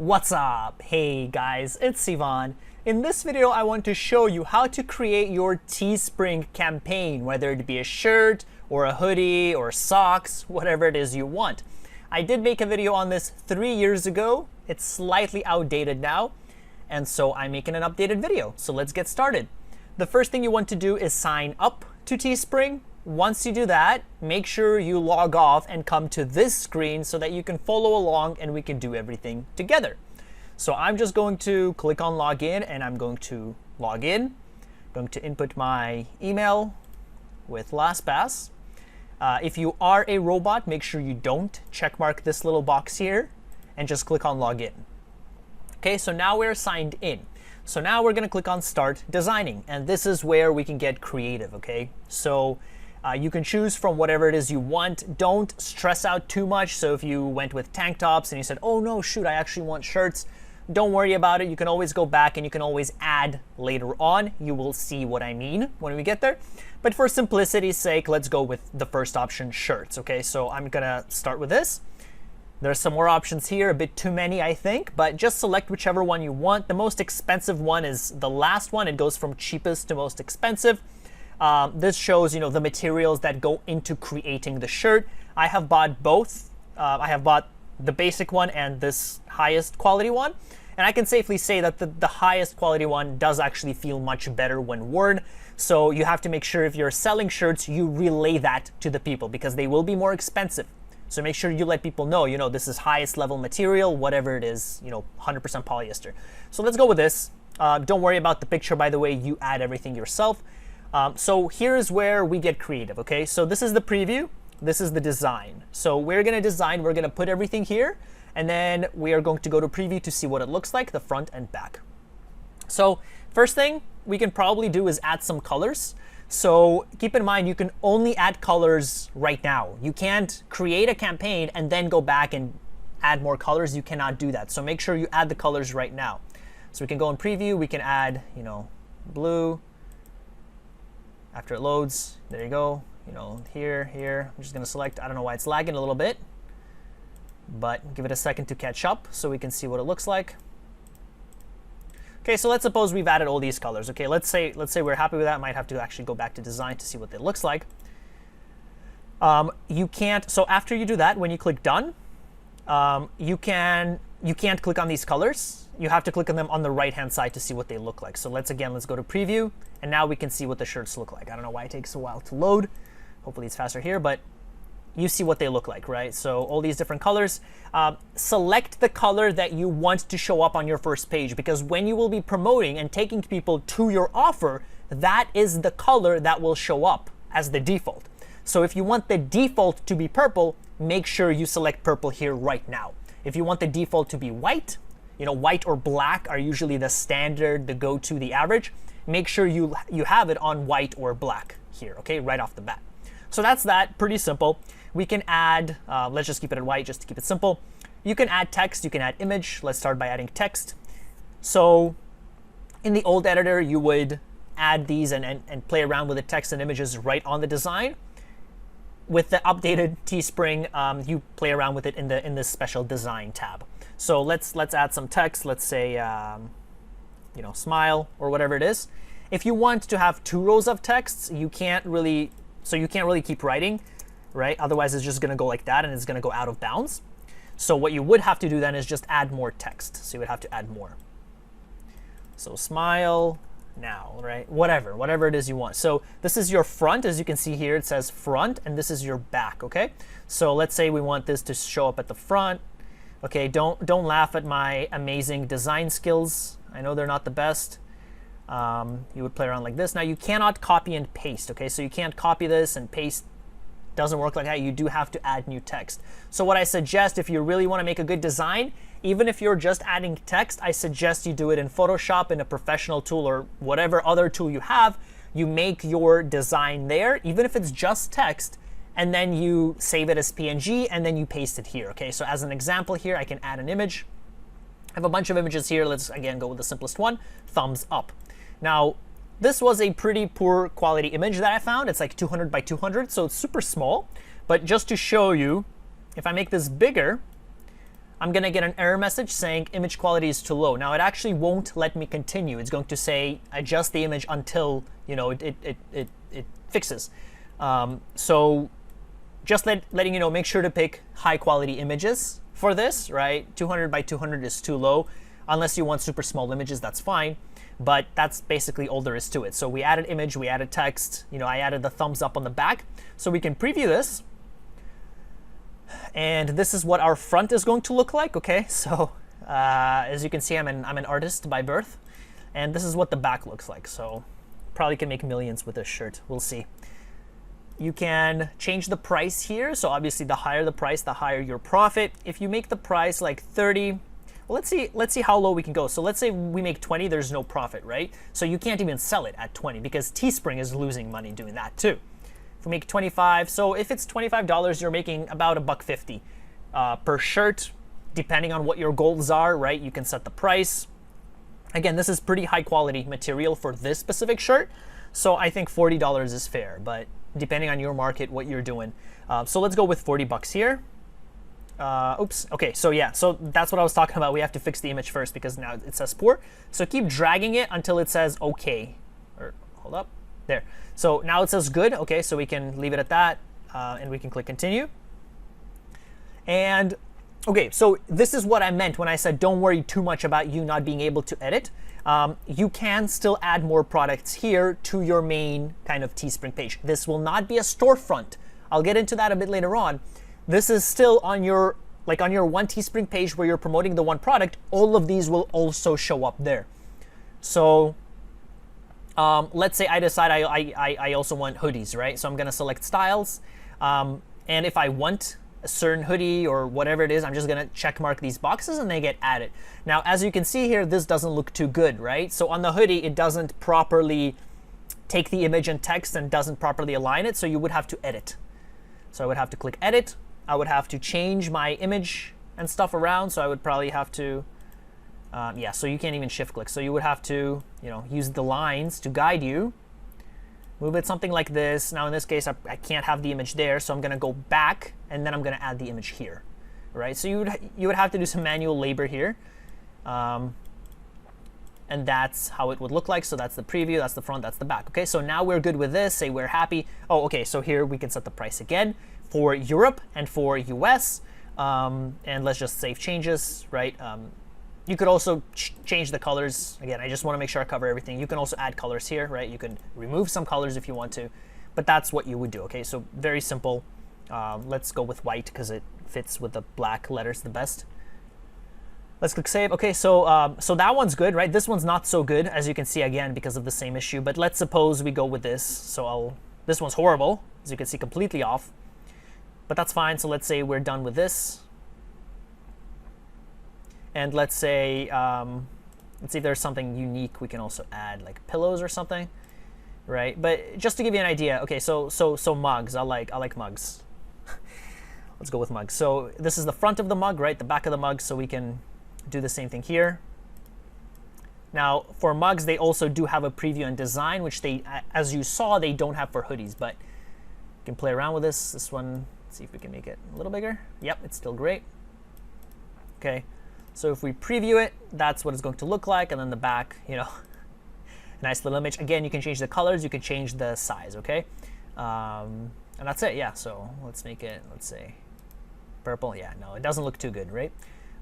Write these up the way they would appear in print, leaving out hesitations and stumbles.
What's up? Hey guys, it's Sivan. In this video, I want to show you how to create your Teespring campaign, whether it be a shirt or a hoodie or socks, whatever it is you want. I did make a video on this 3 years ago. It's slightly outdated now, and so I'm making an updated video. So let's get started. The first thing you want to do is sign up to Teespring. Once you do that, make sure you log off and come to this screen so that you can follow along and we can do everything together. So I'm just going to click on login and I'm going to log in. I'm going to input my email with LastPass. If you are a robot, make sure you don't checkmark this little box here and just click on login. Okay, so now we're signed in. So now we're going to click on Start Designing, and this is where we can get creative, okay? So you can choose from whatever it is you want. Don't stress out too much. So if you went with tank tops and you said, oh no, shoot, I actually want shirts, don't worry about it. You can always go back and you can always add later on. You will see what I mean when we get there. But for simplicity's sake, let's go with the first option, shirts, okay? So I'm going to start with this. There's some more options here, a bit too many, I think, but just select whichever one you want. The most expensive one is the last one. It goes from cheapest to most expensive. This shows, the materials that go into creating the shirt. I have bought both. I have bought the basic one and this highest quality one. And I can safely say that the highest quality one does actually feel much better when worn. So you have to make sure if you're selling shirts, you relay that to the people because they will be more expensive. So make sure you let people know, this is highest level material, whatever it is, 100% polyester. So let's go with this. Don't worry about the picture, by the way. You add everything yourself. So here's where we get creative, okay? So this is the preview. This is the design. So we're going to design. We're going to put everything here. And then we are going to go to preview to see what it looks like, the front and back. So first thing we can probably do is add some colors. So keep in mind, you can only add colors right now. You can't create a campaign and then go back and add more colors. You cannot do that. So make sure you add the colors right now. So we can go in preview. We can add, blue. After it loads, there you go. Here. I'm just going to select. I don't know why it's lagging a little bit, but give it a second to catch up so we can see what it looks like. Okay, so let's suppose we've added all these colors. Okay, let's say we're happy with that. Might have to actually go back to design to see what it looks like. You can't. So after you do that, when you click done, you can't click on these colors. You have to click on them on the right-hand side to see what they look like. So let's go to preview, and now we can see what the shirts look like. I don't know why it takes a while to load. Hopefully it's faster here, but you see what they look like, right? So all these different colors. Select the color that you want to show up on your first page, because when you will be promoting and taking people to your offer, that is the color that will show up as the default. So if you want the default to be purple, make sure you select purple here right now. If you want the default to be white, white or black are usually the standard, the go-to, the average. Make sure you have it on white or black here, okay, right off the bat. So that's that, pretty simple. We can add, let's just keep it at white just to keep it simple. You can add text, you can add image. Let's start by adding text. So in the old editor, you would add these and play around with the text and images right on the design. With the updated Teespring, you play around with it in this special design tab. So let's add some text. Let's say, smile or whatever it is. If you want to have 2 rows of texts, you can't really keep writing, right? Otherwise, it's just going to go like that and it's going to go out of bounds. So what you would have to do then is just add more text. So you would have to add more. So smile now, right? Whatever it is you want. So this is your front. As you can see here, it says front, and this is your back, okay? So let's say we want this to show up at the front. Okay, don't laugh at my amazing design skills. I know they're not the best. You would play around like this. Now you cannot copy and paste, okay? So you can't copy this and paste. Doesn't work like that. You do have to add new text. So what I suggest, if you really want to make a good design, even if you're just adding text, I suggest you do it in Photoshop, in a professional tool, or whatever other tool you have. You make your design there, even if it's just text, and then you save it as PNG, and then you paste it here, okay? So as an example here, I can add an image. I have a bunch of images here. Let's, again, go with the simplest one, thumbs up. Now, this was a pretty poor quality image that I found. It's like 200 by 200, so it's super small. But just to show you, if I make this bigger, I'm going to get an error message saying image quality is too low. Now, it actually won't let me continue. It's going to say adjust the image until, you know, it fixes. So just letting you know, make sure to pick high quality images for this, right? 200 by 200 is too low. Unless you want super small images, that's fine. But that's basically all there is to it. So we added image, we added text, you know, I added the thumbs up on the back. So we can preview this. And this is what our front is going to look like, okay? So as you can see, I'm an artist by birth. And this is what the back looks like. So probably can make millions with this shirt. We'll see. You can change the price here. So obviously the higher the price, the higher your profit. If you make the price like 30, well, let's see how low we can go. So let's say we make 20, there's no profit, right? So you can't even sell it at 20 because Teespring is losing money doing that too. If we make 25, so if it's $25, you're making about $1.50 per shirt, depending on what your goals are, right? You can set the price. Again, this is pretty high quality material for this specific shirt. So I think $40 is fair, but depending on your market, what you're doing. So let's go with $40 here. Oops. Okay, so yeah, so that's what I was talking about. We have to fix the image first because now it says poor. So keep dragging it until it says okay. Or hold up. There. So now it says good. Okay, so we can leave it at that, and we can click continue. And okay, so this is what I meant when I said don't worry too much about you not being able to edit. You can still add more products here to your main kind of Teespring page. This will not be a storefront. I'll get into that a bit later on. This is still on your one Teespring page where you're promoting the one product. All of these will also show up there. So let's say I decide I also want hoodies, right? So I'm going to select styles. And if I want a certain hoodie or whatever it is, I'm just going to check mark these boxes and they get added. Now, as you can see here, this doesn't look too good, right? So on the hoodie, it doesn't properly take the image and text and doesn't properly align it. So you would have to edit. So I would have to click edit. I would have to change my image and stuff around. So I would probably have to, yeah, so you can't even shift click. So you would have to, you know, use the lines to guide you. Move it something like this. Now in this case, I can't have the image there. So I'm going to go back and then I'm going to add the image here, right? So you would have to do some manual labor here. And that's how it would look like. So that's the preview, that's the front, that's the back. Okay, so now we're good with this. Say we're happy. Oh, okay, so here we can set the price again for Europe and for US. And let's just save changes, right? You could also change the colors. Again, I just want to make sure I cover everything. You can also add colors here, right? You can remove some colors if you want to, but that's what you would do, okay? So very simple. Let's go with white because it fits with the black letters the best. Let's click save. Okay, so so that one's good, right? This one's not so good, as you can see again, because of the same issue. But let's suppose we go with this. So this one's horrible, as you can see, completely off. But that's fine. So let's say we're done with this. And let's say there's something unique we can also add, like pillows or something, right? But just to give you an idea, okay, so mugs. I like mugs. Let's go with mugs. So this is the front of the mug, right? The back of the mug, so we can do the same thing here. Now, for mugs, they also do have a preview and design, which they, as you saw, they don't have for hoodies, but you can play around with this. This one, let's see if we can make it a little bigger. Yep, it's still great. Okay, so if we preview it, that's what it's going to look like, and then the back, you know, nice little image. Again, you can change the colors, you can change the size, okay? And that's it, yeah, so let's make it, let's say, purple. Yeah, no, it doesn't look too good, right?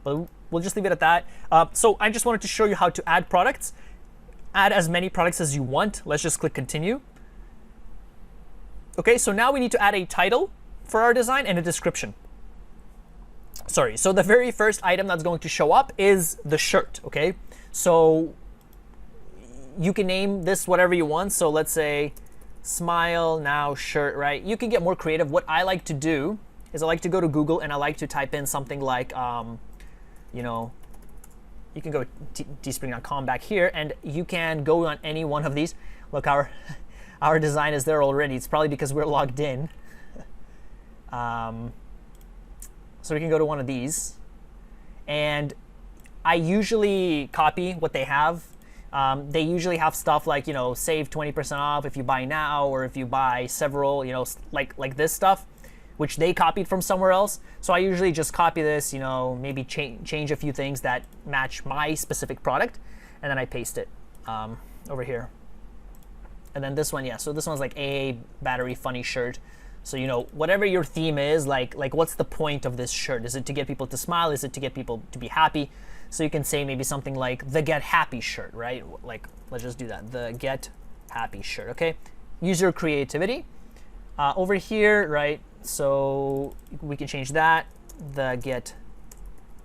But we'll just leave it at that. So I just wanted to show you how to add products. Add as many products as you want. Let's just click continue. Okay, so now we need to add a title for our design and a description. Sorry, so the very first item that's going to show up is the shirt, okay? So you can name this whatever you want. So let's say smile now shirt, right? You can get more creative. What I like to do is I like to go to Google and I like to type in something like, you know, you can go to teespring.com back here and you can go on any one of these. Look, our design is there already. It's probably because we're logged in. So we can go to one of these. And I usually copy what they have. They usually have stuff like, you know, save 20% off if you buy now, or if you buy several, you know, like this stuff. which they copied from somewhere else. So I usually just copy this, maybe change a few things that match my specific product, and then I paste it over here. And then this one, yeah, so this one's like a battery funny shirt. So, whatever your theme is, like what's the point of this shirt? Is it to get people to smile? Is it to get people to be happy? So you can say maybe something like the Get Happy shirt, right? Like, let's just do that, the Get Happy shirt, okay? Use your creativity. Over here, right, so we can change that, the Get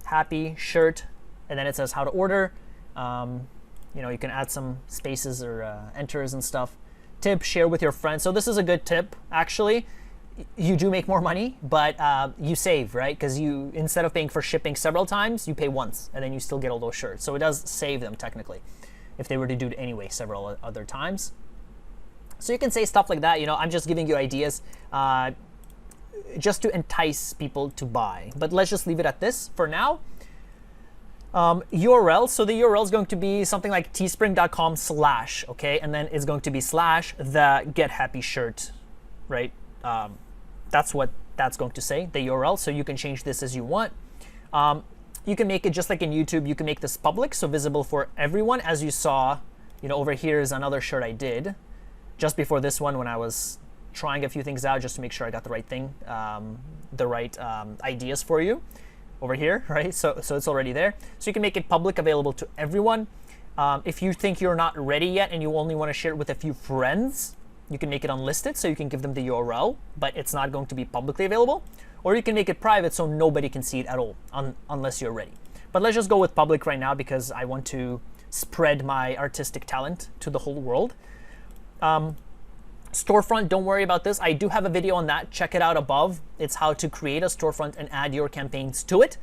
Happy shirt, and then it says how to order. You can add some spaces or enters and stuff. Tip, share with your friends. So this is a good tip, actually. You do make more money, but you save, right? Because instead of paying for shipping several times, you pay once, and then you still get all those shirts. So it does save them, technically, if they were to do it anyway several other times. So you can say stuff like that. I'm just giving you ideas just to entice people to buy. But let's just leave it at this for now. URL, so the URL is going to be something like teespring.com/, okay? And then it's going to be / the Get Happy shirt, right? That's what that's going to say, the URL. So you can change this as you want. You can make it just like in YouTube. You can make this public, so visible for everyone. As you saw, over here is another shirt I did just before this one when I was trying a few things out just to make sure I got the right thing, the right ideas for you. Over here, right? So it's already there. So you can make it public, available to everyone. If you think you're not ready yet and you only want to share it with a few friends, you can make it unlisted, so you can give them the URL, but it's not going to be publicly available. Or you can make it private so nobody can see it at all, unless you're ready. But let's just go with public right now because I want to spread my artistic talent to the whole world. Storefront, don't worry about this. I do have a video on that. Check it out above. It's how to create a storefront and add your campaigns to it.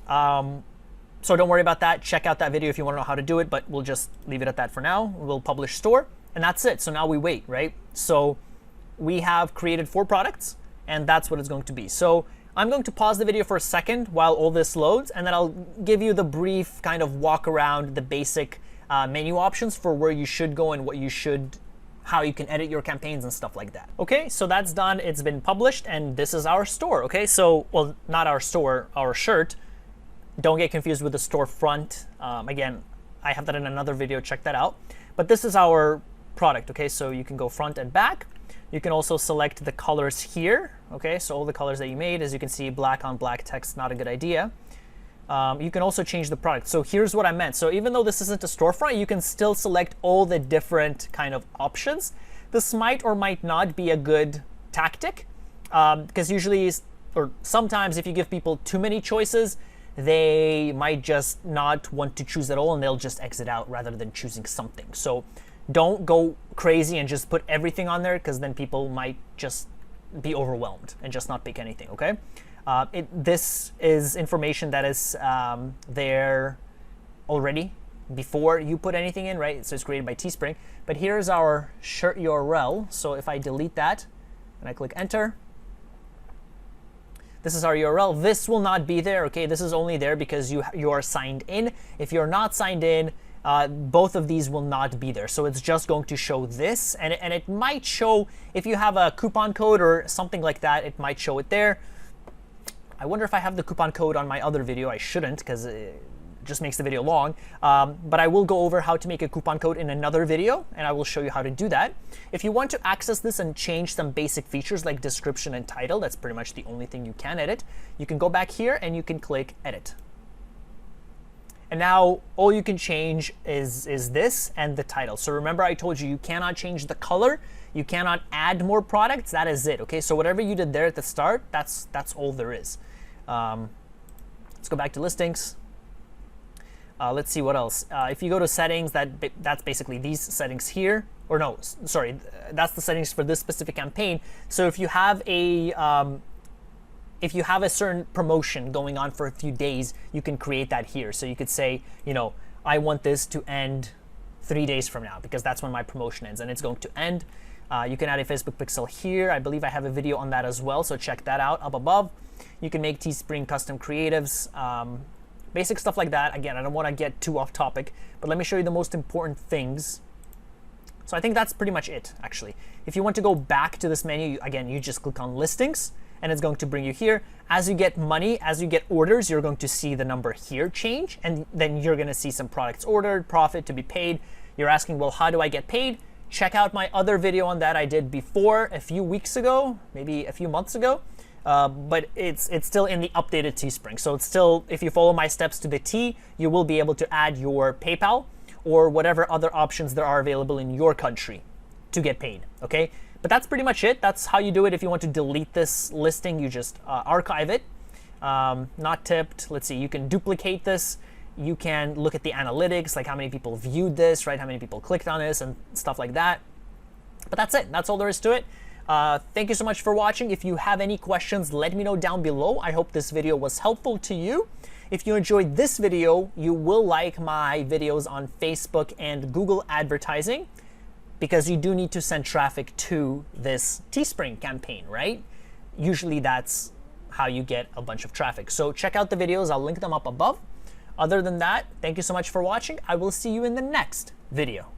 So don't worry about that. Check out that video if you want to know how to do it, but we'll just leave it at that for now. We'll publish store, and that's it. So now we wait, right? So we have created 4 products, and that's what it's going to be. So I'm going to pause the video for a second while all this loads, and then I'll give you the brief kind of walk around the basic menu options for where you should go and how you can edit your campaigns and stuff like that. Okay, so that's done. It's been published, and this is our store. Okay, so, well, not our store, our shirt. Don't get confused with the storefront. Again, I have that in another video. Check that out. But this is our product. Okay, so you can go front and back. You can also select the colors here. Okay, so all the colors that you made, as you can see, black on black text, not a good idea. You can also change the product. So here's what I meant. So even though this isn't a storefront, you can still select all the different kind of options. This might or might not be a good tactic because usually, or sometimes if you give people too many choices, they might just not want to choose at all and they'll just exit out rather than choosing something. So don't go crazy and just put everything on there because then people might just be overwhelmed and just not pick anything, okay? This is information that is there already before you put anything in, right? So it's created by Teespring. But here's our shirt URL. So if I delete that and I click enter, this is our URL. This will not be there, okay? This is only there because you are signed in. If you're not signed in, both of these will not be there. So it's just going to show this, and it might show, if you have a coupon code or something like that, it might show it there. I wonder if I have the coupon code on my other video. I shouldn't because it just makes the video long. But I will go over how to make a coupon code in another video, and I will show you how to do that. If you want to access this and change some basic features like description and title, that's pretty much the only thing you can edit. You can go back here and you can click edit. And now all you can change is this and the title. So remember I told you cannot change the color. You cannot add more products. That is it, okay? So whatever you did there at the start, that's all there is. Let's go back to listings. Let's see what else. If you go to settings, that's basically these settings here. Or no, sorry, that's the settings for this specific campaign. So if you have a certain promotion going on for a few days, you can create that here. So you could say, I want this to end 3 days from now because that's when my promotion ends and it's going to end. You can add a Facebook pixel here. I believe I have a video on that as well, so check that out up above. You can make Teespring custom creatives, basic stuff like that. Again, I don't want to get too off topic, but let me show you the most important things. So I think that's pretty much it, actually. If you want to go back to this menu, again, you just click on listings and it's going to bring you here. As you get money, as you get orders, you're going to see the number here change, and then you're going to see some products ordered, profit to be paid. You're asking, well, how do I get paid? Check out my other video on that I did before a few weeks ago, maybe a few months ago. But it's still in the updated Teespring. So it's still, if you follow my steps to the T, you will be able to add your PayPal or whatever other options there are available in your country to get paid, okay? But that's pretty much it. That's how you do it. If you want to delete this listing, you just archive it. Not tipped. Let's see, you can duplicate this. You can look at the analytics, like how many people viewed this, right? How many people clicked on this and stuff like that. But that's it. That's all there is to it. Thank you so much for watching. If you have any questions, let me know down below. I hope this video was helpful to you. If you enjoyed this video, you will like my videos on Facebook and Google advertising, because you do need to send traffic to this Teespring campaign, right? Usually that's how you get a bunch of traffic. So check out the videos. I'll link them up above. Other than that, thank you so much for watching. I will see you in the next video.